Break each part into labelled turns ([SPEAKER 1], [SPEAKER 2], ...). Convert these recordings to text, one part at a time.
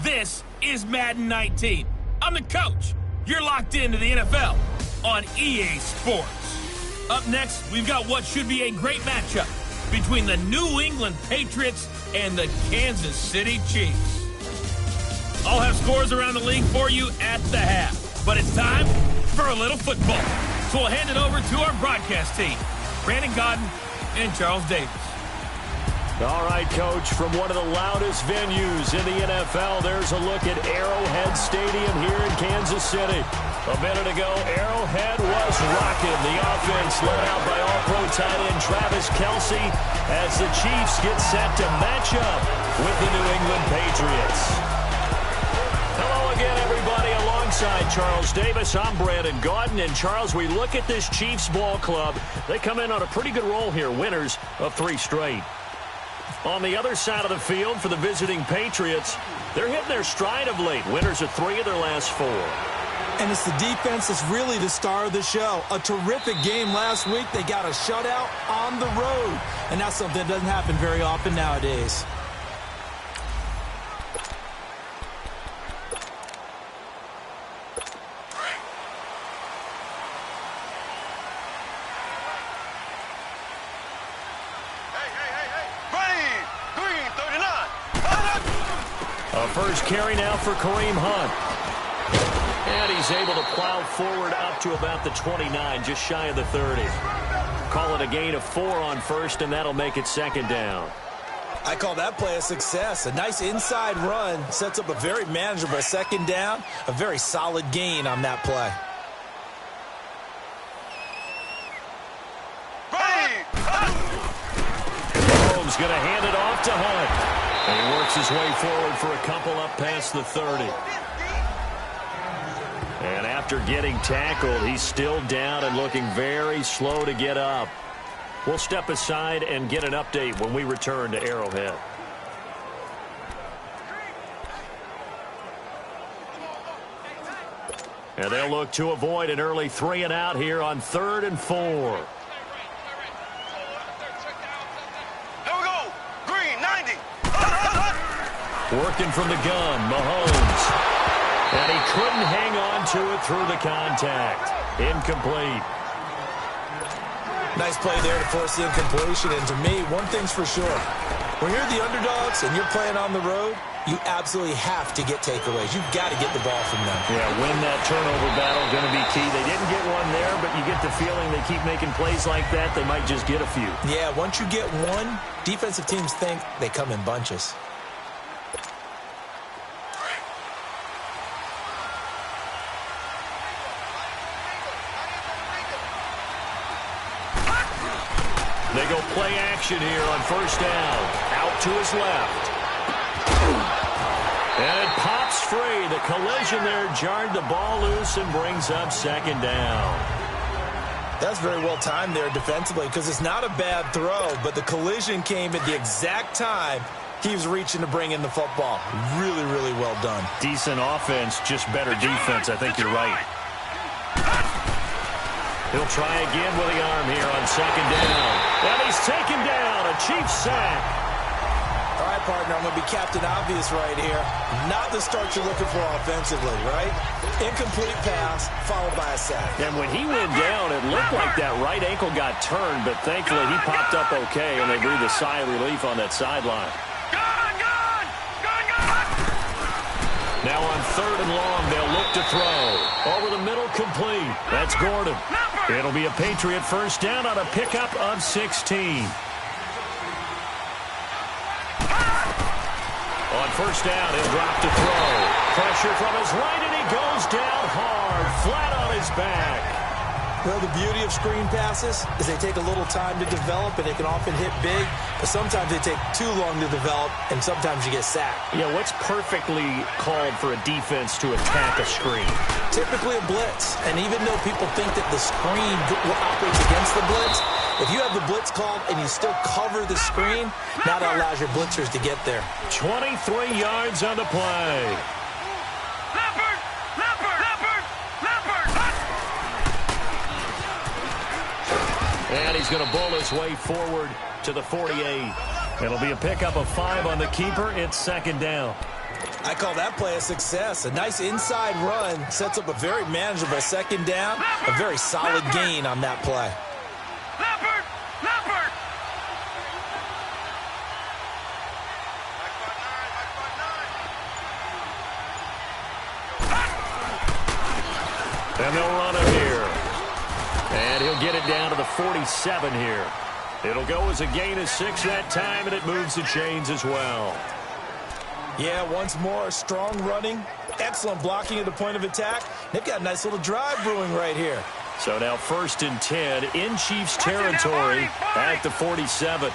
[SPEAKER 1] This is Madden 19. I'm the coach. You're locked into the NFL on EA Sports. Up next, we've got what should be a great matchup between the New England Patriots and the Kansas City Chiefs. I'll have scores around the league for you at the half, but it's time for a little football. So we'll hand it over to our broadcast team, Brandon Godden and Charles Davis.
[SPEAKER 2] All right, Coach, from one of the loudest venues in the NFL, there's a look at Arrowhead Stadium here in Kansas City. A minute ago, Arrowhead was rocking. The offense led out by all-pro tight end Travis Kelce as the Chiefs get set to match up with the New England Patriots. Hello again, everybody. Alongside Charles Davis, I'm Brandon Godden. And, Charles, we look at this Chiefs ball club. They come in on a pretty good roll here, winners of 3 straight. On the other side of the field for the visiting Patriots, they're hitting their stride of late. Winners of 3 of their last 4.
[SPEAKER 3] And it's the defense that's really the star of the show. A terrific game last week. They got a shutout on the road. And that's something that doesn't happen very often nowadays.
[SPEAKER 2] First carry now for Kareem Hunt. And he's able to plow forward up to about the 29, just shy of the 30. Call it a gain of 4 on first, and that'll make it 2nd down.
[SPEAKER 3] I call that play a success. A nice inside run sets up a very manageable 2nd down. A very solid gain on that play.
[SPEAKER 2] Mahomes going to hand it off to Hunt. And he works his way forward for a couple up past the 30. And after getting tackled, he's still down and looking very slow to get up. We'll step aside and get an update when we return to Arrowhead. And they'll look to avoid an early 3-and-out here on 3rd and 4. Working from the gun, Mahomes. And he couldn't hang on to it through the contact. Incomplete.
[SPEAKER 3] Nice play there to force the incompletion. And to me, one thing's for sure. When you're the underdogs and you're playing on the road, you absolutely have to get takeaways. You've got to get the ball from them.
[SPEAKER 2] Yeah, win that turnover battle, going to be key. They didn't get one there, but you get the feeling they keep making plays like that, they might just get a few.
[SPEAKER 3] Yeah, once you get one, defensive teams think they come in bunches.
[SPEAKER 2] They go play action here on 1st down. Out to his left. And it pops free. The collision there jarred the ball loose and brings up 2nd down.
[SPEAKER 3] That's very well timed there defensively because it's not a bad throw, but the collision came at the exact time he was reaching to bring in the football. Really, really well done.
[SPEAKER 2] Decent offense, just better defense. I think you're right. He'll try again with the arm here on 2nd down. And he's taken down. A Chiefs sack.
[SPEAKER 3] All right, partner, I'm going to be Captain Obvious right here. Not the start you're looking for offensively, right? Incomplete pass followed by a sack.
[SPEAKER 2] And when he went down, it looked like that right ankle got turned, but thankfully he popped up okay, and they breathed a sigh of relief on that sideline. Now on 3rd and long, they'll look to throw. Over the middle, complete. That's Gordon. It'll be a Patriot 1st down on a pickup of 16. On 1st down, he'll drop to throw. Pressure from his right, and he goes down hard, flat on his back.
[SPEAKER 3] Well, the beauty of screen passes is they take a little time to develop, and they can often hit big, but sometimes they take too long to develop, and sometimes you get sacked.
[SPEAKER 2] Yeah, what's perfectly called for a defense to attack a screen?
[SPEAKER 3] Typically a blitz, and even though people think that the screen operates against the blitz, if you have the blitz called and you still cover the screen, that allows your blitzers to get there.
[SPEAKER 2] 23 yards on the play. And he's going to bowl his way forward to the 48. It'll be a pickup of 5 on the keeper. It's 2nd down.
[SPEAKER 3] I call that play a success. A nice inside run sets up a very manageable second down, a very solid gain on that play.
[SPEAKER 2] And they'll run him here. And he'll get it down to the 47 here. It'll go as a gain of 6 that time, and it moves the chains as well.
[SPEAKER 3] Yeah, once more, strong running, excellent blocking at the point of attack. They've got a nice little drive brewing right here.
[SPEAKER 2] So now 1st and 10 in Chiefs territory at the 47.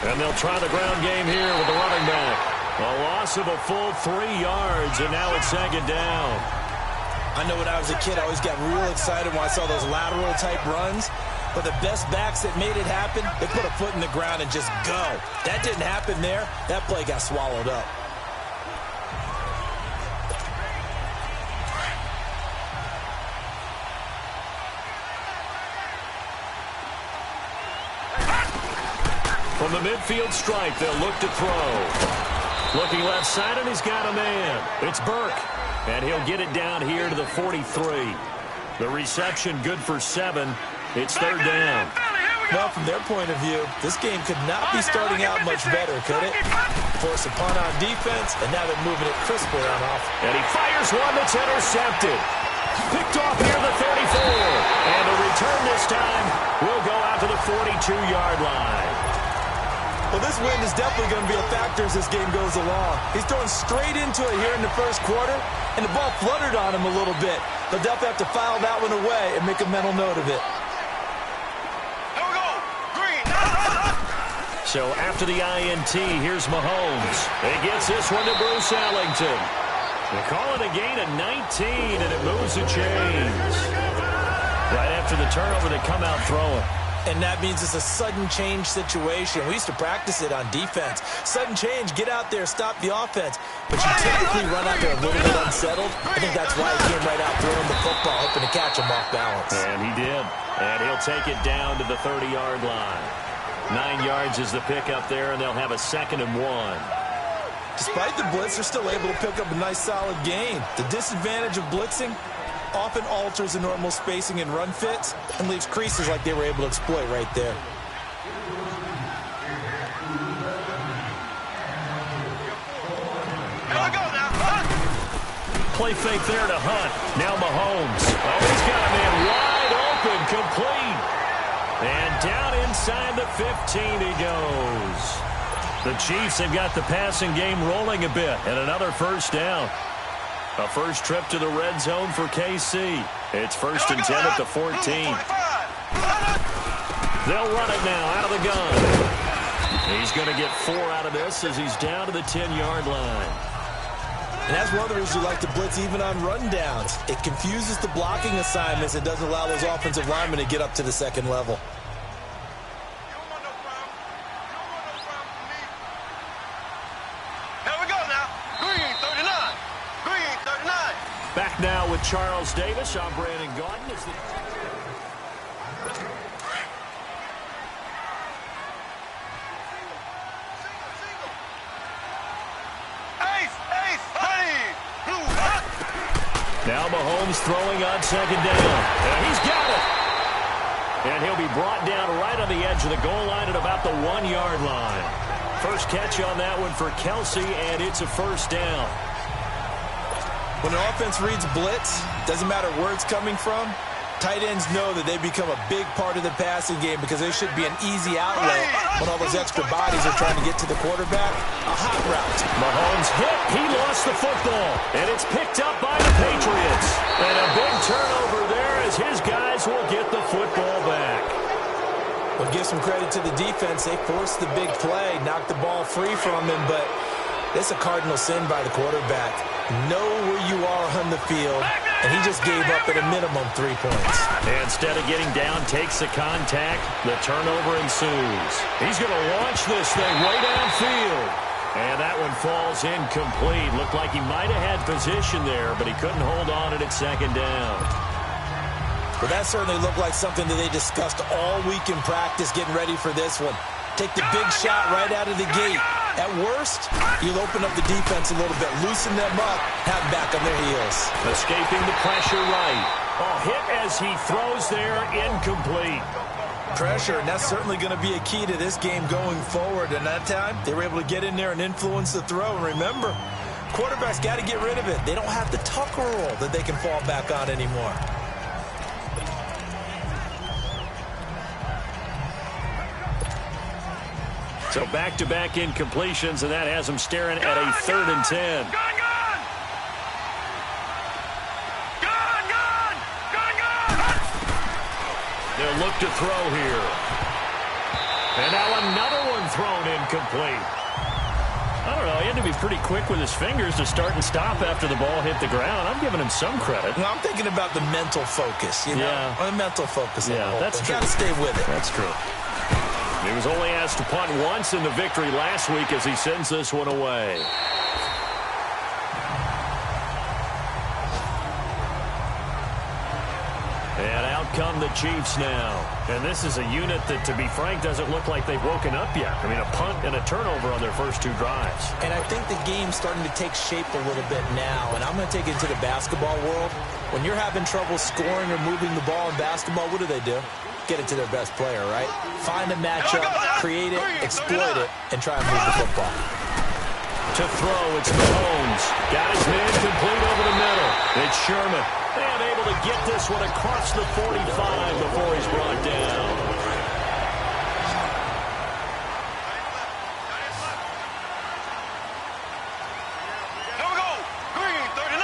[SPEAKER 2] And they'll try the ground game here with the running back. A loss of a full 3 yards, and now it's 2nd down.
[SPEAKER 3] I know when I was a kid, I always got real excited when I saw those lateral-type runs. But the best backs that made it happen, they put a foot in the ground and just go. That didn't happen there. That play got swallowed up.
[SPEAKER 2] From the midfield stripe, they'll look to throw. Looking left side, and he's got a man. It's Burke. And he'll get it down here to the 43. The reception good for 7. It's 3rd down.
[SPEAKER 3] Well, from their point of view, this game could not be starting out much better, could it? Force a punt on defense, and now they're moving it crisply on offense.
[SPEAKER 2] And he fires one that's intercepted. Picked off here at the 34. And the return this time will go out to the 42-yard line.
[SPEAKER 3] Well, this wind is definitely going to be a factor as this game goes along. He's throwing straight into it here in the first quarter, and the ball fluttered on him a little bit. They'll definitely have to file that one away and make a mental note of it.
[SPEAKER 2] So after the INT, here's Mahomes. He gets this one to Bruce Ellington. They call it a gain of 19, and it moves the chains. Right after the turnover, they come out throwing.
[SPEAKER 3] And that means it's a sudden change situation. We used to practice it on defense. Sudden change, get out there, stop the offense. But you typically run out there a little bit unsettled. I think that's why he came right out throwing the football, hoping to catch him off balance.
[SPEAKER 2] And he did. And he'll take it down to the 30-yard line. 9 yards is the pickup there, and they'll have a 2nd and 1.
[SPEAKER 3] Despite the blitz, they're still able to pick up a nice solid gain. The disadvantage of blitzing often alters the normal spacing and run fits and leaves creases like they were able to exploit right there.
[SPEAKER 2] Play fake there to Hunt. Now Mahomes. Oh, he's got a man wide open, complete. And down inside the 15 he goes. The Chiefs have got the passing game rolling a bit, and another 1st down. A first trip to the red zone for KC. It's 1st and 10 at the 14. They'll run it now out of the gun. He's going to get 4 out of this as he's down to the 10-yard line.
[SPEAKER 3] And that's one of the reasons you like to blitz even on rundowns. It confuses the blocking assignments and doesn't allow those offensive linemen to get up to the second level.
[SPEAKER 2] Back now with Charles Davis. I'm Brandon Gaudin. Now Mahomes throwing on 2nd down. And he's got it. And he'll be brought down right on the edge of the goal line at about the 1-yard line. First catch on that one for Kelsey, and it's a 1st down.
[SPEAKER 3] When an offense reads blitz, doesn't matter where it's coming from, tight ends know that they become a big part of the passing game because there should be an easy outlet when all those extra bodies are trying to get to the quarterback. A hot route.
[SPEAKER 2] Mahomes hit. He lost the football. And it's picked up by the Patriots. And a big turnover there as his guys will get the football back.
[SPEAKER 3] Well, give some credit to the defense. They forced the big play, knocked the ball free from him, but it's a cardinal sin by the quarterback. Know where you are on the field, and he just gave up at a minimum 3 points.
[SPEAKER 2] And instead of getting down, takes the contact. The turnover ensues. He's going to launch this thing way downfield. And that one falls incomplete. Looked like he might have had position there, but he couldn't hold on it at 2nd down.
[SPEAKER 3] Well, that certainly looked like something that they discussed all week in practice getting ready for this one. Take the big shot right out of the gate. At worst, you'll open up the defense a little bit, loosen them up, have them back on their heels.
[SPEAKER 2] Escaping the pressure right. Oh, hit as he throws there, incomplete.
[SPEAKER 3] Pressure, and that's certainly going to be a key to this game going forward. And that time, they were able to get in there and influence the throw. And remember, quarterbacks got to get rid of it. They don't have the Tucker rule that they can fall back on anymore.
[SPEAKER 2] So back-to-back incompletions, and that has them staring at a 3rd and 10. They'll look to throw here. And now another one thrown incomplete. I don't know, he had to be pretty quick with his fingers to start and stop after the ball hit the ground. I'm giving him some credit.
[SPEAKER 3] Well, I'm thinking about the mental focus, you know?
[SPEAKER 2] Yeah.
[SPEAKER 3] The mental focus.
[SPEAKER 2] Yeah, that's true.
[SPEAKER 3] Got to stay with it.
[SPEAKER 2] That's true. He was only asked to punt once in the victory last week as he sends this one away. And out come the Chiefs now. And this is a unit that, to be frank, doesn't look like they've woken up yet. I mean, a punt and a turnover on their first 2 drives.
[SPEAKER 3] And I think the game's starting to take shape a little bit now. And I'm going to take it to the basketball world. When you're having trouble scoring or moving the ball in basketball, what do? Get it to their best player, right? Find a matchup, create it, exploit it, and try and move the football.
[SPEAKER 2] To throw, it's Mahomes. Got his man complete over the middle. It's Sherman. And able to get this one across the 45 before he's brought down.
[SPEAKER 4] Here we go. Green, 39.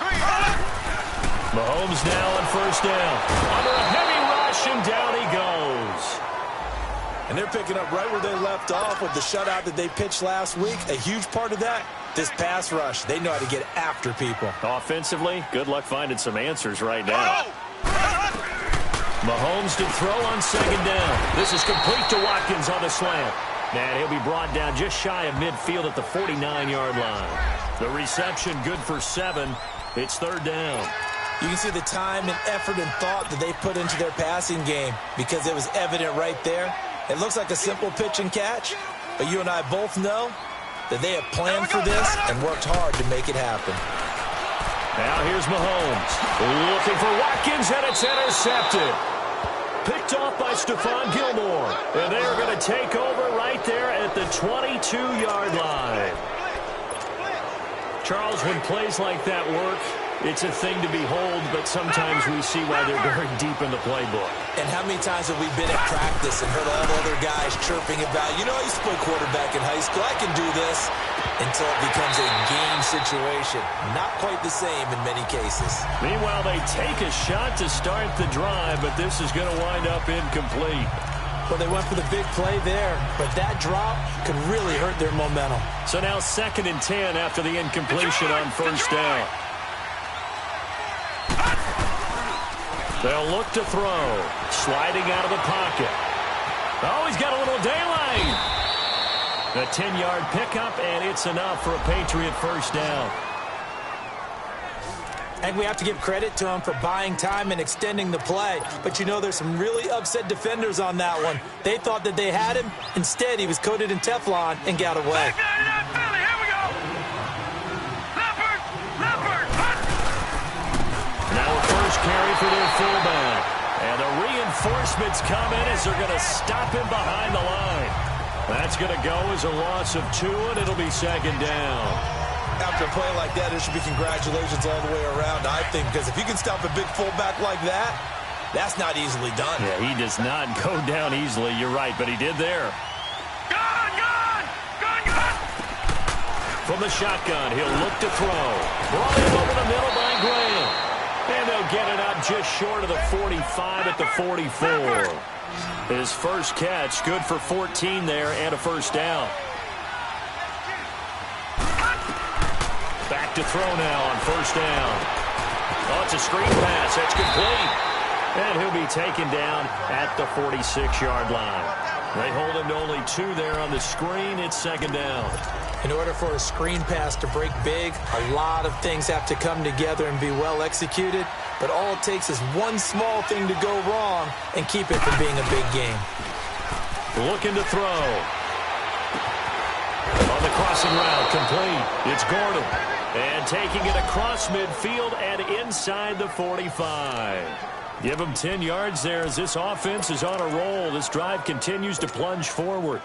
[SPEAKER 4] Green.
[SPEAKER 2] Mahomes now on first down. Under a heavy rush, and down he goes.
[SPEAKER 3] And they're picking up right where they left off with the shutout that they pitched last week. A huge part of that, this pass rush. They know how to get after people.
[SPEAKER 2] Offensively, good luck finding some answers right now. Mahomes to throw on second down. This is complete to Watkins on the slant. And he'll be brought down just shy of midfield at the 49-yard line. The reception good for 7. It's 3rd down.
[SPEAKER 3] You can see the time and effort and thought that they put into their passing game because it was evident right there. It looks like a simple pitch and catch, but you and I both know that they have planned for this and worked hard to make it happen.
[SPEAKER 2] Now here's Mahomes. Looking for Watkins, and it's intercepted. Picked off by Stephon Gilmore. And they are going to take over right there at the 22-yard line. Charles, when plays like that work, it's a thing to behold, but sometimes we see why they're very deep in the playbook.
[SPEAKER 3] And how many times have we been at practice and heard all the other guys chirping about, you know, I used to play quarterback in high school, I can do this, until it becomes a game situation. Not quite the same in many cases.
[SPEAKER 2] Meanwhile, they take a shot to start the drive, but this is going to wind up incomplete.
[SPEAKER 3] Well, they went for the big play there, but that drop could really hurt their momentum.
[SPEAKER 2] So now 2nd and 10 after the incompletion on first down. They'll look to throw. Sliding out of the pocket. Oh, he's got a little daylight. A 10-yard pickup, and it's enough for a Patriot first down.
[SPEAKER 3] And we have to give credit to him for buying time and extending the play. But you know, there's some really upset defenders on that one. They thought that they had him. Instead, he was coated in Teflon and got away.
[SPEAKER 2] Carry for their fullback. And the reinforcements come in as they're going to stop him behind the line. That's going to go as a loss of 2, and it'll be 2nd down.
[SPEAKER 3] After a play like that, there should be congratulations all the way around, I think, because if you can stop a big fullback like that, that's not easily done.
[SPEAKER 2] Yeah, he does not go down easily. You're right, but he did there. From the shotgun, he'll look to throw. Brought in over the middle by Graham. And they'll get it up just short of the 45 at the 44. His first catch, good for 14 there and a first down. Back to throw now on first down. Oh, it's a screen pass. That's complete. And he'll be taken down at the 46-yard line. They hold him to only 2 there on the screen. It's 2nd down.
[SPEAKER 3] In order for a screen pass to break big, a lot of things have to come together and be well executed. But all it takes is one small thing to go wrong and keep it from being a big game.
[SPEAKER 2] Looking to throw. On the crossing route, complete. It's Gordon. And taking it across midfield and inside the 45. Give him 10 yards there as this offense is on a roll. This drive continues to plunge forward.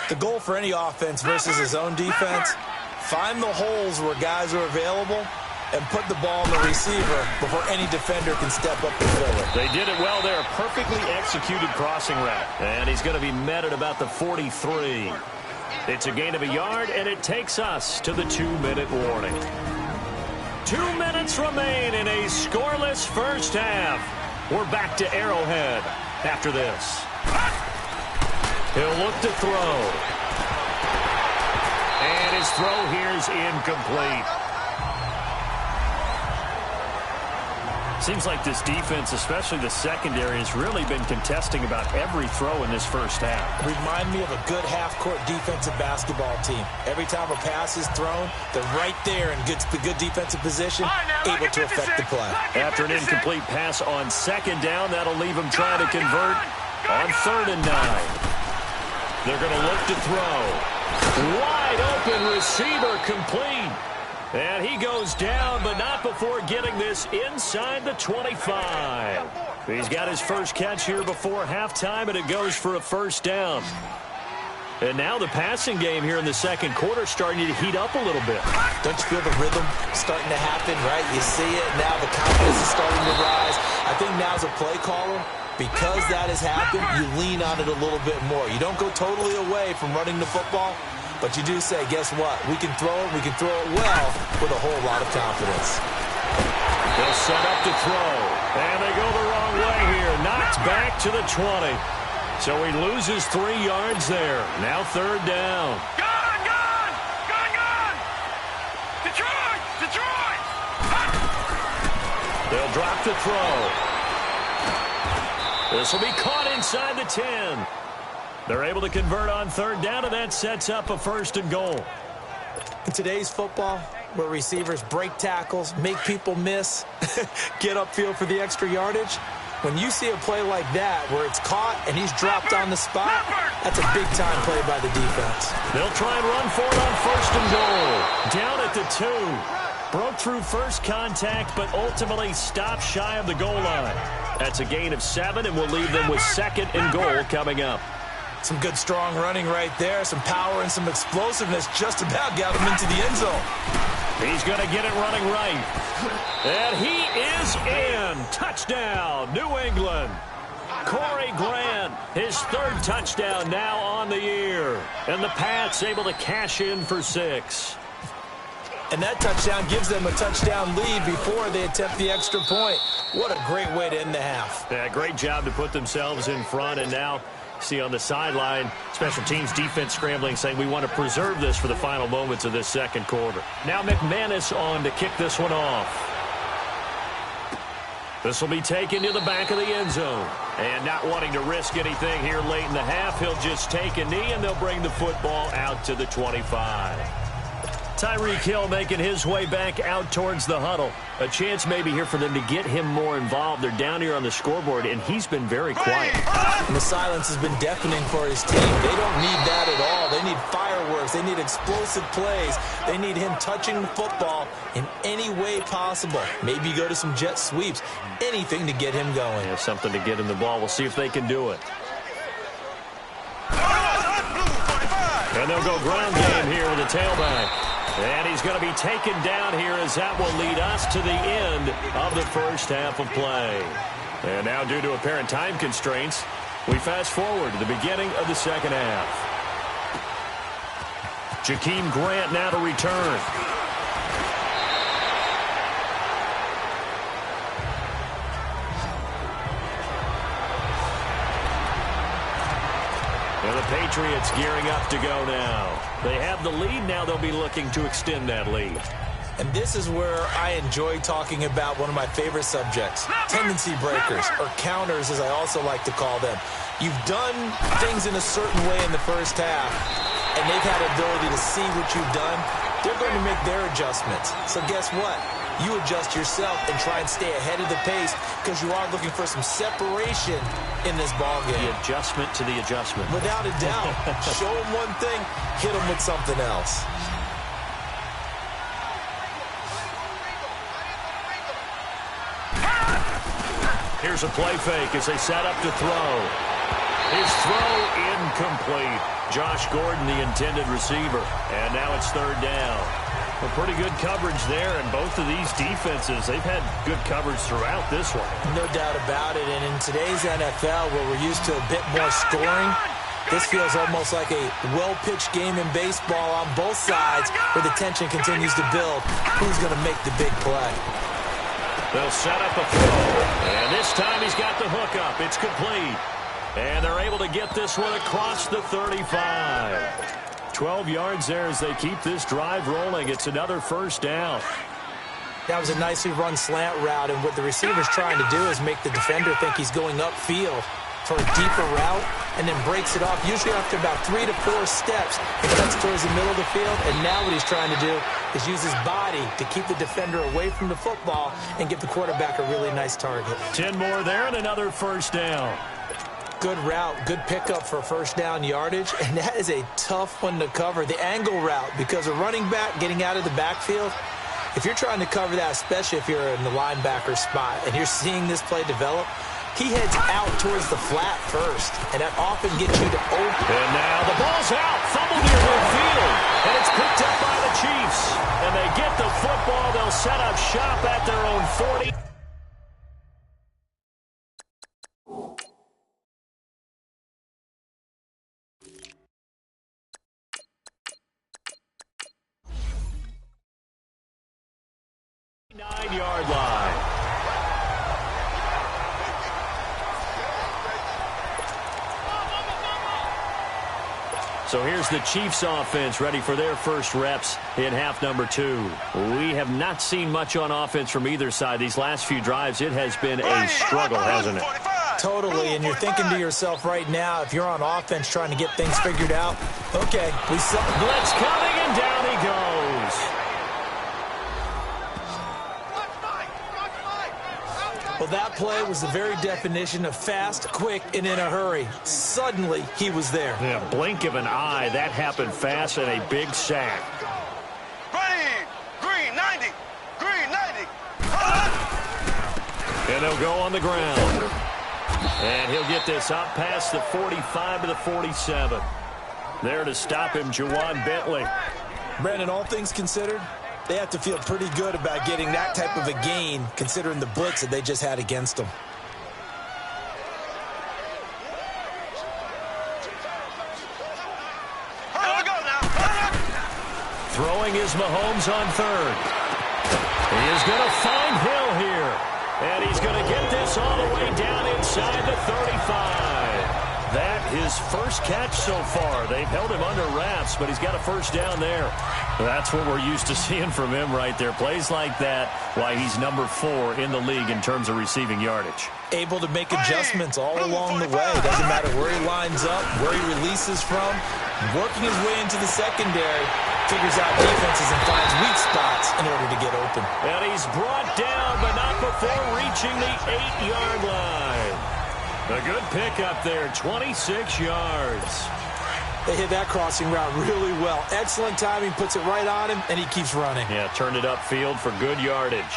[SPEAKER 3] The goal for any offense versus his own defense, find the holes where guys are available and put the ball on the receiver before any defender can step up and fill it.
[SPEAKER 2] They did it well there. Perfectly executed crossing route. And he's going to be met at about the 43. It's a gain of a yard, and it takes us to the 2-minute warning. 2 minutes remain in a scoreless first half. We're back to Arrowhead after this. He'll look to throw. And his throw here is incomplete. Seems like this defense, especially the secondary, has really been contesting about every throw in this first half.
[SPEAKER 3] Remind me of a good half-court defensive basketball team. Every time a pass is thrown, they're right there in good defensive position, able to affect the play.
[SPEAKER 2] After an incomplete pass on second down, that'll leave them trying to convert on 3rd and 9. They're going to look to throw. Wide open receiver, complete. And he goes down, but not before getting this inside the 25. He's got his first catch here before halftime, and it goes for a first down. And now the passing game here in the second quarter starting to heat up a little bit.
[SPEAKER 3] Don't you feel the rhythm starting to happen, right? You see it, now the confidence is starting to rise. I think now as a play caller, because that has happened, you lean on it a little bit more. You don't go totally away from running the football, but you do say, guess what? We can throw it well with a whole lot of confidence.
[SPEAKER 2] They'll set up to throw, and they go the wrong way here. Knocked back to the 20. So he loses 3 yards there. Now 3rd down.
[SPEAKER 4] Gone! Detroit!
[SPEAKER 2] They'll drop the throw. This will be caught inside the 10. They're able to convert on 3rd down, and that sets up a 1st and goal.
[SPEAKER 3] In today's football, where receivers break tackles, make people miss, get upfield for the extra yardage, when you see a play like that where it's caught and he's dropped on the spot, that's a big-time play by the defense.
[SPEAKER 2] They'll try and run for it on 1st and goal. Down at the 2. Broke through first contact, but ultimately stopped shy of the goal line. That's a gain of 7, and we'll leave them with 2nd and goal coming up.
[SPEAKER 3] Some good, strong running right there. Some power and some explosiveness just about got him into the end zone.
[SPEAKER 2] He's going to get it running right. And he is in. Touchdown, New England. Corey Grant, his 3rd touchdown now on the year. And the Pats able to cash in for 6.
[SPEAKER 3] And that touchdown gives them a touchdown lead before they attempt the extra point. What a great way to end the half.
[SPEAKER 2] Yeah, great job to put themselves in front, and now see on the sideline, special teams defense scrambling, saying we want to preserve this for the final moments of this second quarter. Now McManus on to kick this one off. This will be taken to the back of the end zone. And not wanting to risk anything here late in the half, he'll just take a knee, and they'll bring the football out to the 25. Tyreek Hill making his way back out towards the huddle. A chance maybe here for them to get him more involved. They're down here on the scoreboard, and he's been very quiet.
[SPEAKER 3] And the silence has been deafening for his team. They don't need that at all. They need fireworks. They need explosive plays. They need him touching the football in any way possible. Maybe go to some jet sweeps. Anything to get him going.
[SPEAKER 2] Yeah, something to get him the ball. We'll see if they can do it. And they'll go ground game here with a tailback. And he's going to be taken down here as that will lead us to the end of the first half of play. And now, due to apparent time constraints, we fast forward to the beginning of the second half. Jakeem Grant now to return. And the Patriots gearing up to go now. They have the lead. Now they'll be looking to extend that lead.
[SPEAKER 3] And this is where I enjoy talking about one of my favorite subjects, tendency breakers, or counters as I also like to call them. You've done things in a certain way in the first half, and they've had the ability to see what you've done. They're going to make their adjustments. So guess what? you adjust yourself and try and stay ahead of the pace because you are looking for some separation in this ball game.
[SPEAKER 2] The adjustment to the adjustment.
[SPEAKER 3] Without a doubt. Show them one thing, hit them with something else.
[SPEAKER 2] Here's a play fake as they set up to throw. His throw incomplete. Josh Gordon, the intended receiver. And now it's third down. Well, pretty good coverage there, and both of these defenses, they've had good coverage throughout this one.
[SPEAKER 3] No doubt about it. And in today's NFL, where we're used to a bit more scoring, this feels almost like a well-pitched game in baseball on both sides where the tension continues to build. Who's going to make the big play?
[SPEAKER 2] They'll set up a throw, and this time he's got the hook up. It's complete. And they're able to get this one across the 35. 12 yards there as they keep this drive rolling. It's another first down.
[SPEAKER 3] That was a nicely run slant route, and what the receiver's trying to do is make the defender think he's going upfield for a deeper route, and then breaks it off, usually after about 3 to 4 steps. He cuts towards the middle of the field, and now what he's trying to do is use his body to keep the defender away from the football and give the quarterback a really nice target.
[SPEAKER 2] 10 more there and another first down.
[SPEAKER 3] Good route, good pickup for first down yardage, and that is a tough one to cover. The angle route, because a running back getting out of the backfield, if you're trying to cover that, especially if you're in the linebacker spot, and you're seeing this play develop, he heads out towards the flat first, and that often gets you to open.
[SPEAKER 2] And now the ball's out, fumbled near midfield, and it's picked up by the Chiefs. And they get the football, they'll set up shop at their own 40. Nine-yard line. So here's the Chiefs offense ready for their first reps in half number 2. We have not seen much on offense from either side. These last few drives, it has been a struggle, hasn't it?
[SPEAKER 3] Totally, and you're thinking to yourself right now, if you're on offense trying to get things figured out, okay, we saw
[SPEAKER 2] blitz coming, and down he goes.
[SPEAKER 3] Well, that play was the very definition of fast, quick, and in a hurry. Suddenly, he was there.
[SPEAKER 2] Yeah, blink of an eye. That happened fast and a big sack.
[SPEAKER 4] Ready, green 90, green 90.
[SPEAKER 2] And they'll go on the ground. And he'll get this up past the 45 to the 47. There to stop him, Juwan Bentley.
[SPEAKER 3] Brandon, all things considered, they have to feel pretty good about getting that type of a gain, considering the blitz that they just had against them.
[SPEAKER 4] Here we go now.
[SPEAKER 2] Throwing is Mahomes on third. He is going to find Hill here. And he's going to get this all the way down inside the 35. That his first catch so far. They've held him under wraps, but he's got a first down there. That's what we're used to seeing from him right there. Plays like that, why he's number 4 in the league in terms of receiving yardage.
[SPEAKER 3] Able to make adjustments all along the way. Doesn't matter where he lines up, where he releases from. Working his way into the secondary, figures out defenses and finds weak spots in order to get open.
[SPEAKER 2] And he's brought down, but not before reaching the 8-yard line. A good pickup there, 26 yards.
[SPEAKER 3] They hit that crossing route really well. Excellent timing, puts it right on him, and he keeps running.
[SPEAKER 2] Yeah, turned it upfield for good yardage.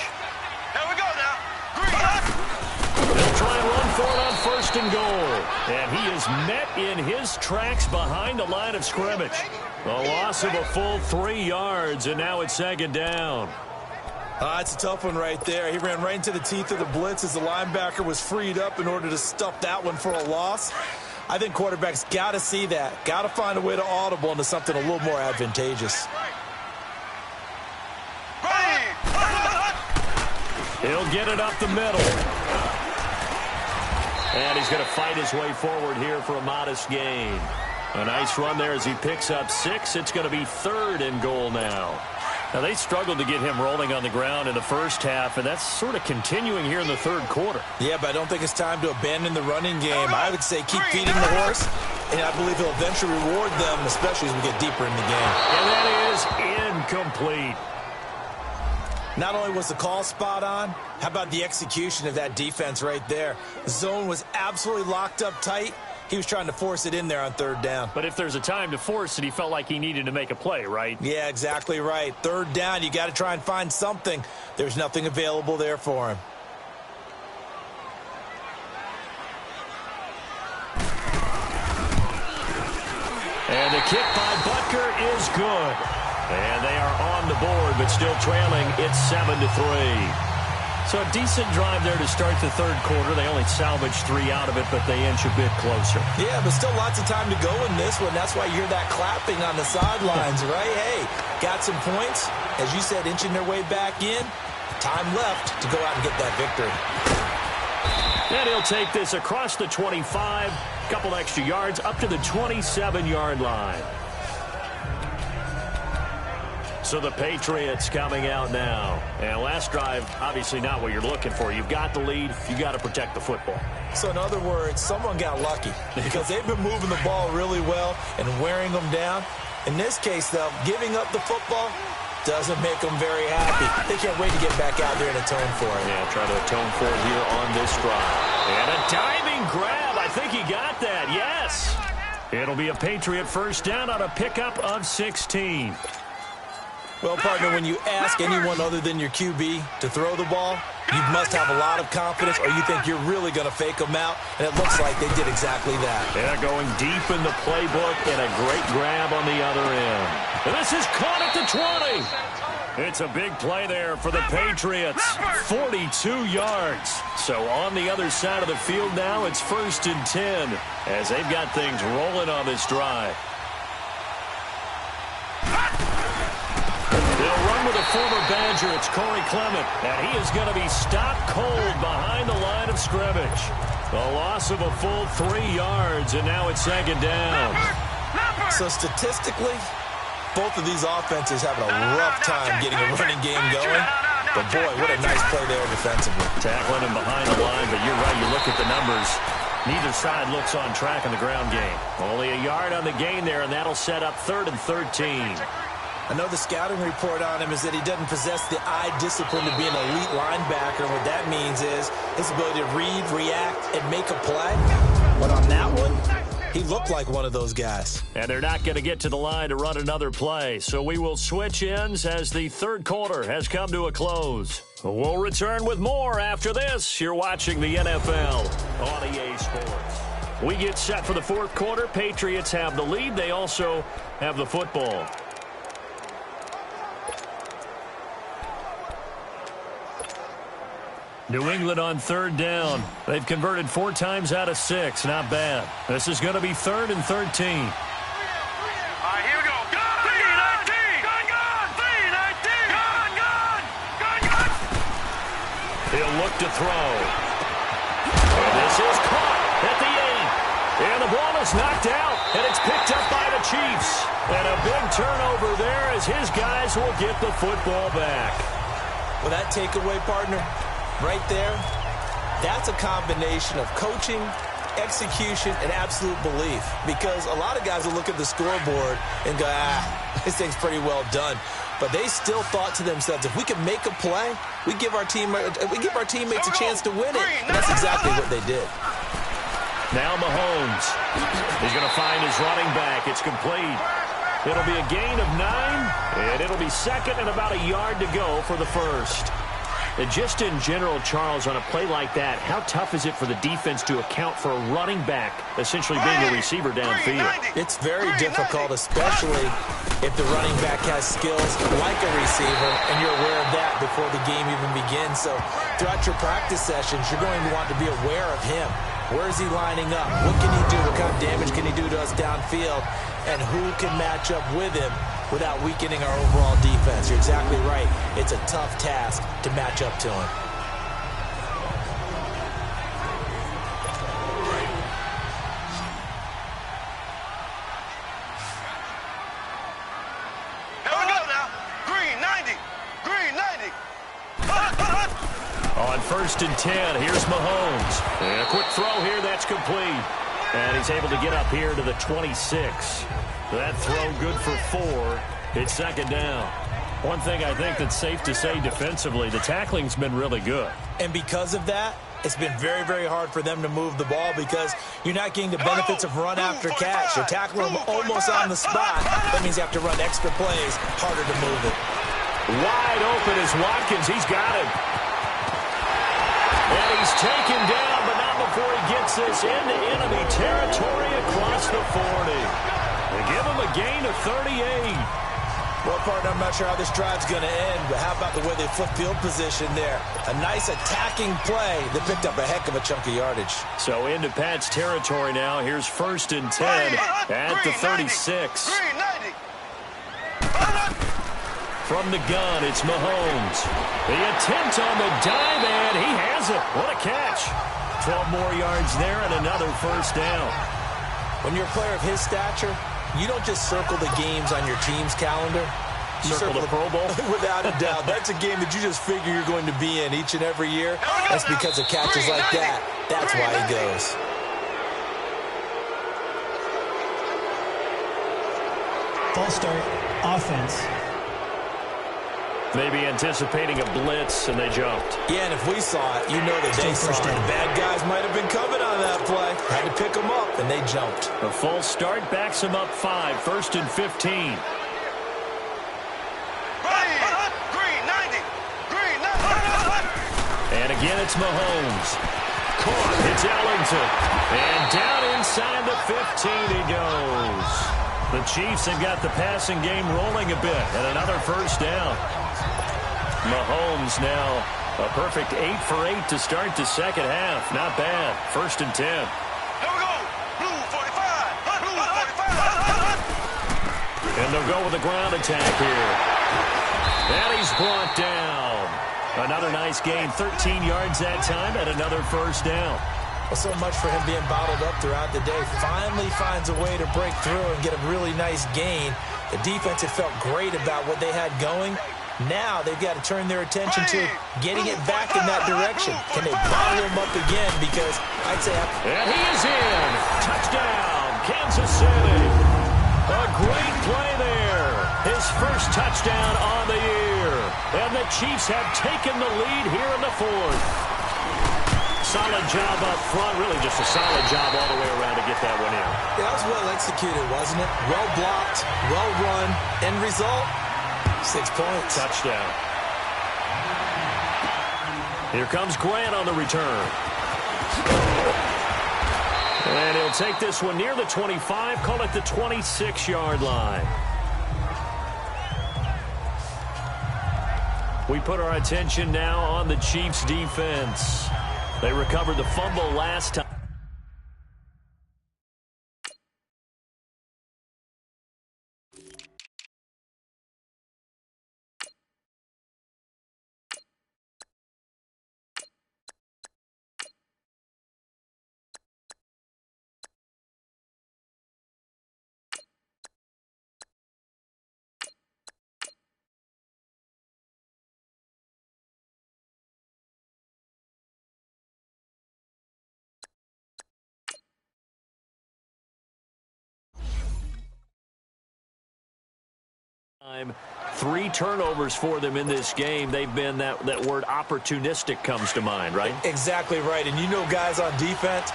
[SPEAKER 4] Here we go now. Green.
[SPEAKER 2] They'll try and run for it on first and goal. And he is met in his tracks behind the line of scrimmage. A loss of a full 3 yards, and now it's second down.
[SPEAKER 3] It's a tough one right there. He ran right into the teeth of the blitz as the linebacker was freed up in order to stuff that one for a loss. I think quarterbacks got to see that. Got to find a way to audible into something a little more advantageous.
[SPEAKER 2] He'll get it up the middle. And he's going to fight his way forward here for a modest gain. A nice run there as he picks up 6. It's going to be third and goal now. Now, they struggled to get him rolling on the ground in the first half, and that's sort of continuing here in the third quarter.
[SPEAKER 3] Yeah, but I don't think it's time to abandon the running game. I would say keep feeding the horse, and I believe he'll eventually reward them, especially as we get deeper in the game.
[SPEAKER 2] And that is incomplete.
[SPEAKER 3] Not only was the call spot on, how about the execution of that defense right there? The zone was absolutely locked up tight. He was trying to force it in there on third down.
[SPEAKER 2] But if there's a time to force it, he felt like he needed to make a play, right?
[SPEAKER 3] Yeah, exactly right. Third down, you got to try and find something. There's nothing available there for him.
[SPEAKER 2] And the kick by Butker is good. And they are on the board, but still trailing. It's 7-3. So a decent drive there to start the third quarter. They only salvaged 3 out of it, but they inch a bit closer.
[SPEAKER 3] Yeah, but still lots of time to go in this one. That's why you hear that clapping on the sidelines, right? Hey, got some points. As you said, inching their way back in. Time left to go out and get that victory.
[SPEAKER 2] And he'll take this across the 25, couple extra yards, up to the 27-yard line. So the Patriots coming out now. And last drive, obviously not what you're looking for. You've got the lead. You got to protect the football.
[SPEAKER 3] So in other words, someone got lucky because they've been moving the ball really well and wearing them down. In this case, though, giving up the football doesn't make them very happy. They can't wait to get back out there and atone for it.
[SPEAKER 2] Yeah, try to atone for it here on this drive. And a diving grab. I think he got that. Yes. It'll be a Patriot first down on a pickup of 16.
[SPEAKER 3] Well, partner, when you ask anyone other than your QB to throw the ball, you must have a lot of confidence or you think you're really going to fake them out, and it looks like they did exactly that.
[SPEAKER 2] Yeah, going deep in the playbook and a great grab on the other end. And this is caught at the 20. It's a big play there for the Patriots. 42 yards. So on the other side of the field now, it's 1st and 10 as they've got things rolling on this drive. They'll run with a former Badger. It's Corey Clement. And he is going to be stopped cold behind the line of scrimmage. A loss of a full 3 yards, and now it's 2nd down.
[SPEAKER 3] So statistically, both of these offenses having a rough time getting a running game going. But, boy, what a nice play there defensively.
[SPEAKER 2] Tackling him behind the line, but you're right. You look at the numbers. Neither side looks on track in the ground game. Only a yard on the gain there, and that'll set up 3rd and 13.
[SPEAKER 3] I know the scouting report on him is that he doesn't possess the eye discipline to be an elite linebacker. What that means is his ability to read, react, and make a play. But on that one, he looked like one of those guys.
[SPEAKER 2] And they're not going to get to the line to run another play. So we will switch ends as the third quarter has come to a close. We'll return with more after this. You're watching the NFL on EA Sports. We get set for the fourth quarter. Patriots have the lead. They also have the football. New England on 3rd down. They've converted 4 times out of 6. Not bad. This is going to be 3rd and 13.
[SPEAKER 4] All right, here we go. Gun! 3-19! Gun! 3-19! Gun!
[SPEAKER 2] He'll look to throw. And this is caught at the 8. And the ball is knocked out. And it's picked up by the Chiefs. And a big turnover there as his guys will get the football back.
[SPEAKER 3] Well, that takeaway, partner, right there, that's a combination of coaching, execution, and absolute belief. Because a lot of guys will look at the scoreboard and go, this thing's pretty well done. But they still thought to themselves, if we can make a play, we give our teammates a chance to win it. And that's exactly what they did.
[SPEAKER 2] Now Mahomes. He's going to find his running back. It's complete. It'll be a gain of 9, and it'll be 2nd and about a yard to go for the first. And just in general, Charles, on a play like that, how tough is it for the defense to account for a running back essentially being a receiver downfield?
[SPEAKER 3] It's very difficult, especially if the running back has skills like a receiver, and you're aware of that before the game even begins. So throughout your practice sessions, you're going to want to be aware of him. Where is he lining up? What can he do? What kind of damage can he do to us downfield? And who can match up with him without weakening our overall defense? You're exactly right. It's a tough task to match up to him.
[SPEAKER 4] Here we go now. Green 90. Green 90.
[SPEAKER 2] On 1st and 10, here's Mahomes. And a quick throw here, that's complete. And he's able to get up here to the 26. That throw good for 4. It's 2nd down. One thing I think that's safe to say defensively, the tackling's been really good.
[SPEAKER 3] And because of that, it's been very, very hard for them to move the ball because you're not getting the benefits of run after catch. You're tackling them almost on the spot. That means you have to run extra plays, harder to move it.
[SPEAKER 2] Wide open is Watkins. He's got him. And he's taken down, but not before he gets this into enemy territory across the 40. They give him a gain of 38.
[SPEAKER 3] Well, partner, I'm not sure how this drive's going to end, but how about the way they flip field position there? A nice attacking play that picked up a heck of a chunk of yardage.
[SPEAKER 2] So into Pat's territory now. Here's 1st and 10 at the 36. From the gun, it's Mahomes. The attempt on the dive, and he has it. What a catch. 12 more yards there and another 1st down.
[SPEAKER 3] When you're a player of his stature, you don't just circle the games on your team's calendar. You
[SPEAKER 2] circle the Pro Bowl?
[SPEAKER 3] Without a doubt. That's a game that you just figure you're going to be in each and every year. That's because of catches like that. That's why he goes.
[SPEAKER 5] False start, offense.
[SPEAKER 2] Maybe anticipating a blitz, and they jumped.
[SPEAKER 3] Yeah, and if we saw it, you know that they saw it. Bad guys might have been coming on that play. Had to pick them up, and they jumped.
[SPEAKER 2] A false start backs them up 5, 1st and 15. And again, it's Mahomes. Caught. It's Ellington. And down inside the 15 he goes. The Chiefs have got the passing game rolling a bit. And another 1st down. Mahomes now a perfect 8 for 8 to start the second half. Not bad. 1st and 10.
[SPEAKER 4] Here we go. Blue 45. Blue 45.
[SPEAKER 2] And they'll go with a ground attack here. And he's brought down. Another nice gain. 13 yards that time and another 1st down.
[SPEAKER 3] Well, so much for him being bottled up throughout the day. Finally finds a way to break through and get a really nice gain. The defense had felt great about what they had going. Now they've got to turn their attention to getting it back in that direction. Can they bottle him up again? Because I'd say...
[SPEAKER 2] And he is in. Touchdown, Kansas City. A great play there. His 1st touchdown on the year. And the Chiefs have taken the lead here in the 4th. Solid job up front. Really just a solid job all the way around to get that one in.
[SPEAKER 3] Yeah, that was well executed, wasn't it? Well blocked, well run. End result, 6 points.
[SPEAKER 2] Touchdown. Here comes Grant on the return. And he'll take this one near the 25, call it the 26-yard line. We put our attention now on the Chiefs' defense. They recovered the fumble last time. time. 3 turnovers for them in this game. They've been, that word opportunistic comes to mind, right?
[SPEAKER 3] Exactly right. And you know guys on defense,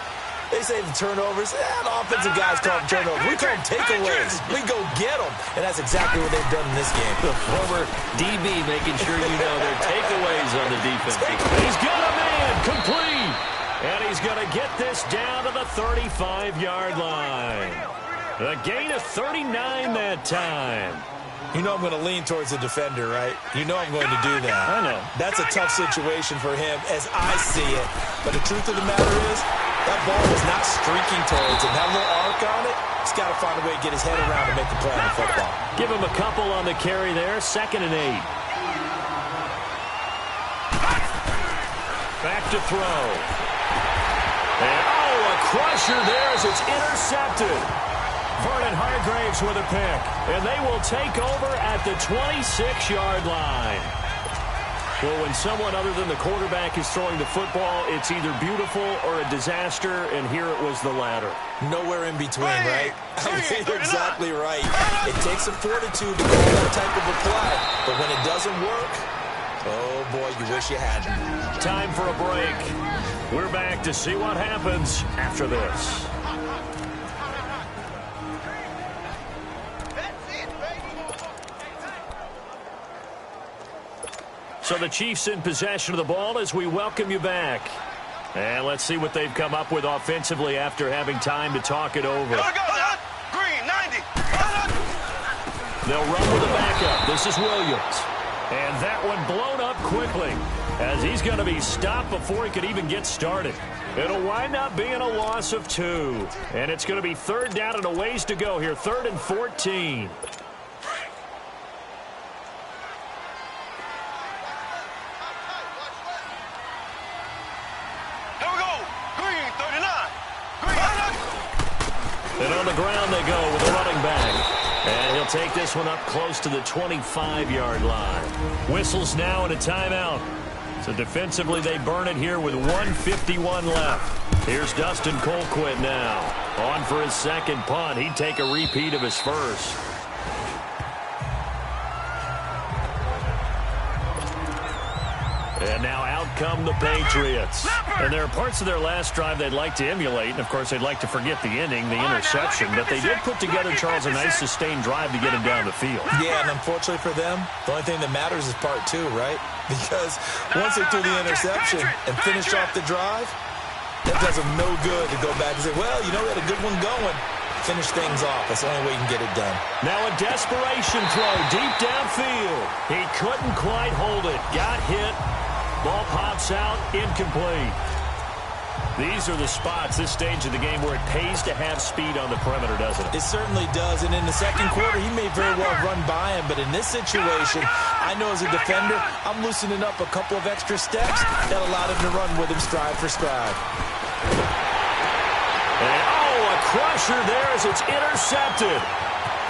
[SPEAKER 3] they say the turnovers, the offensive guys call them turnovers. We call them takeaways. We go get them. And that's exactly what they've done in this game.
[SPEAKER 2] The former DB making sure you know their takeaways on the defense. He's got a man complete. And he's going to get this down to the 35-yard line. A gain of 39 that time.
[SPEAKER 3] You know I'm going to lean towards the defender, right? You know I'm going to do that.
[SPEAKER 2] I know.
[SPEAKER 3] That's a tough situation for him as I see it. But the truth of the matter is, that ball was not streaking towards him. That little arc on it, he's got to find a way to get his head around and make the play on the football.
[SPEAKER 2] Give him a couple on the carry there. 2nd and 8. Back to throw. And, a crusher there as it's intercepted. Vernon Hargraves with a pick. And they will take over at the 26-yard line. Well, when someone other than the quarterback is throwing the football, it's either beautiful or a disaster, and here it was the latter.
[SPEAKER 3] Nowhere in between, right? I mean, you're exactly right. It takes some fortitude to call that type of a play, but when it doesn't work, oh boy, you wish you hadn't.
[SPEAKER 2] Time for a break. We're back to see what happens after this. So the Chiefs in possession of the ball as we welcome you back. And let's see what they've come up with offensively after having time to talk it over.
[SPEAKER 4] Green, 90.
[SPEAKER 2] They'll run with a backup. This is Williams. And that one blown up quickly as he's going to be stopped before he could even get started. It'll wind up being a loss of 2. And it's going to be third down and a ways to go here. 3rd and 14. And on the ground they go with a running back. And he'll take this one up close to the 25-yard line. Whistles now and a timeout. So defensively they burn it here with 1:51 left. Here's Dustin Colquitt now. On for his second punt. He'd take a repeat of his first. And now out come the Patriots. And there are parts of their last drive they'd like to emulate. And, of course, they'd like to forget the ending, the interception. But they did put together, Charles, a nice sustained drive to get him down the field.
[SPEAKER 3] Yeah, and unfortunately for them, the only thing that matters is part 2, right? Because once they threw the interception and finished off the drive, that does them no good to go back and say, well, you know, we had a good one going. Finish things off. That's the only way you can get it done.
[SPEAKER 2] Now a desperation throw deep downfield. He couldn't quite hold it. Got hit. Ball pops out, incomplete. These are the spots, this stage of the game, where it pays to have speed on the perimeter, doesn't it?
[SPEAKER 3] It certainly does, and in the second quarter, he may very well run by him, but in this situation, I know as a defender, I'm loosening up a couple of extra steps that allowed him to run with him stride for stride.
[SPEAKER 2] And, a crusher there as it's intercepted.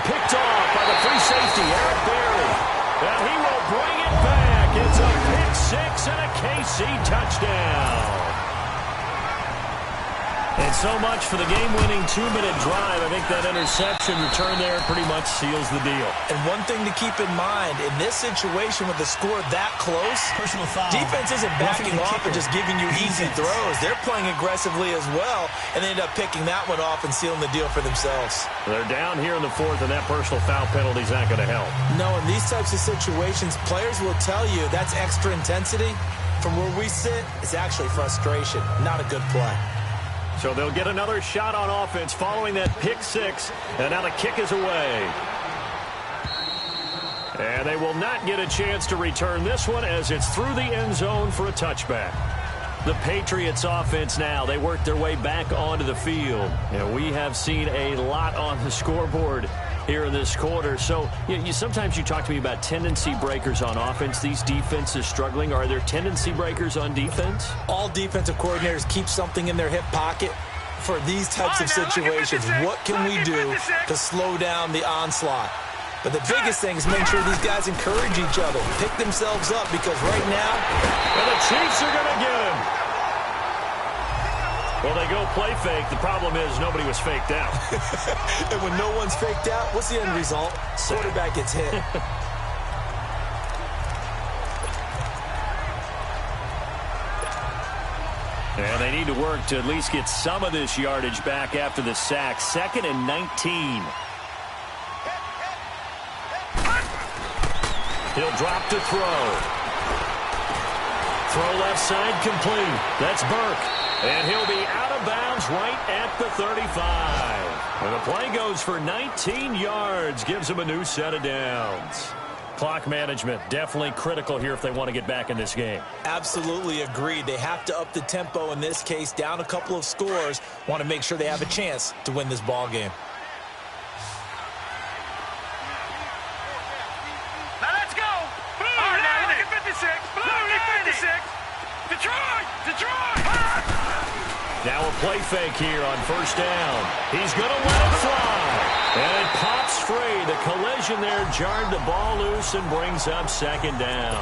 [SPEAKER 2] Picked off by the free safety, Eric Berry. Now he will bring it back. It's a pick 6 and a KC touchdown. And so much for the game-winning 2-minute drive. I think that interception return there pretty much seals the deal.
[SPEAKER 3] And one thing to keep in mind, in this situation with the score that close,
[SPEAKER 5] personal foul.
[SPEAKER 3] Defense isn't backing off and just giving you easy throws. They're playing aggressively as well, and they end up picking that one off and sealing the deal for themselves.
[SPEAKER 2] They're down here in the 4th, and that personal foul penalty is not going to help.
[SPEAKER 3] No, in these types of situations, players will tell you that's extra intensity. From where we sit, it's actually frustration, not a good play.
[SPEAKER 2] So they'll get another shot on offense following that pick 6, and now the kick is away. And they will not get a chance to return this one as it's through the end zone for a touchback. The Patriots offense now, they work their way back onto the field. And we have seen a lot on the scoreboard here in this quarter. So sometimes you talk to me about tendency breakers on offense. These defenses struggling. Are there tendency breakers on defense?
[SPEAKER 3] All defensive coordinators keep something in their hip pocket for these types of situations. What can we do to slow down the onslaught? But the biggest thing is make sure these guys encourage each other, pick themselves up, because right now,
[SPEAKER 2] and the Chiefs are going to get him. Well, they go play fake. The problem is nobody was faked out.
[SPEAKER 3] And when no one's faked out, what's the end result? Quarterback gets hit.
[SPEAKER 2] And they need to work to at least get some of this yardage back after the sack. 2nd and 19. He'll drop to throw. Throw left side complete. That's Burke. And he'll be out of bounds right at the 35. And the play goes for 19 yards. Gives him a new set of downs. Clock management definitely critical here if they want to get back in this game.
[SPEAKER 3] Absolutely agreed. They have to up the tempo in this case. Down a couple of scores. Want to make sure they have a chance to win this ball game.
[SPEAKER 4] Now let's go. Blue, now look at 56. Blue, 56. Detroit.
[SPEAKER 2] Now a play fake here on 1st down. He's going to let it fly. And it pops free. The collision there jarred the ball loose and brings up 2nd down.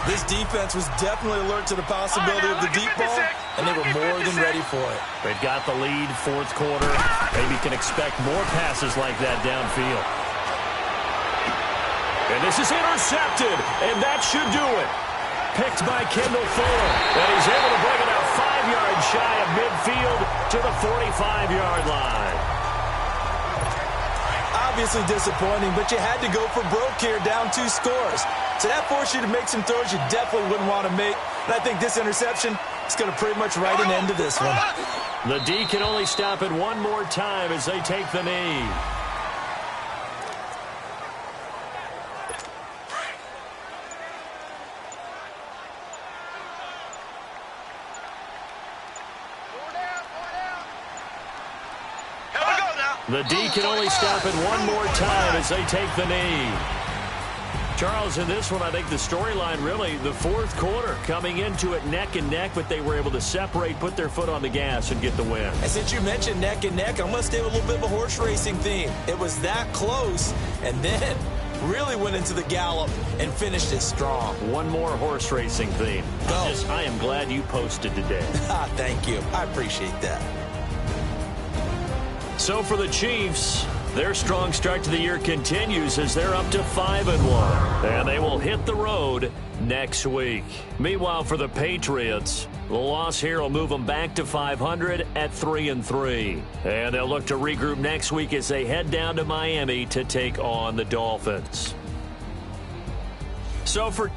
[SPEAKER 3] This defense was definitely alert to the possibility of the deep ball, and they were more than ready for it.
[SPEAKER 2] They've got the lead, fourth quarter. Maybe can expect more passes like that downfield. And this is intercepted, and that should do it. Picked by Kendall Fuller, and he's able to bring it out 5 yards shy of midfield to the 45-yard line.
[SPEAKER 3] Obviously disappointing, but you had to go for broke here, down 2 scores. So that forced you to make some throws you definitely wouldn't want to make. And I think this interception is going to pretty much write an end to this one.
[SPEAKER 2] The D can only stop it one more time as they take the knee. The D can only stop it one more time as they take the knee. Charles, in this one, I think the storyline really, the fourth quarter, coming into it neck and neck, but they were able to separate, put their foot on the gas, and get the win.
[SPEAKER 3] And since you mentioned neck and neck, I'm going to stay with a little bit of a horse racing theme. It was that close, and then really went into the gallop and finished it strong.
[SPEAKER 2] One more horse racing theme. I am glad you posted today.
[SPEAKER 3] Thank you. I appreciate that.
[SPEAKER 2] So for the Chiefs, their strong start to the year continues as they're up to 5-1. And they will hit the road next week. Meanwhile, for the Patriots, the loss here will move them back to 500 at 3-3. And they'll look to regroup next week as they head down to Miami to take on the Dolphins. So for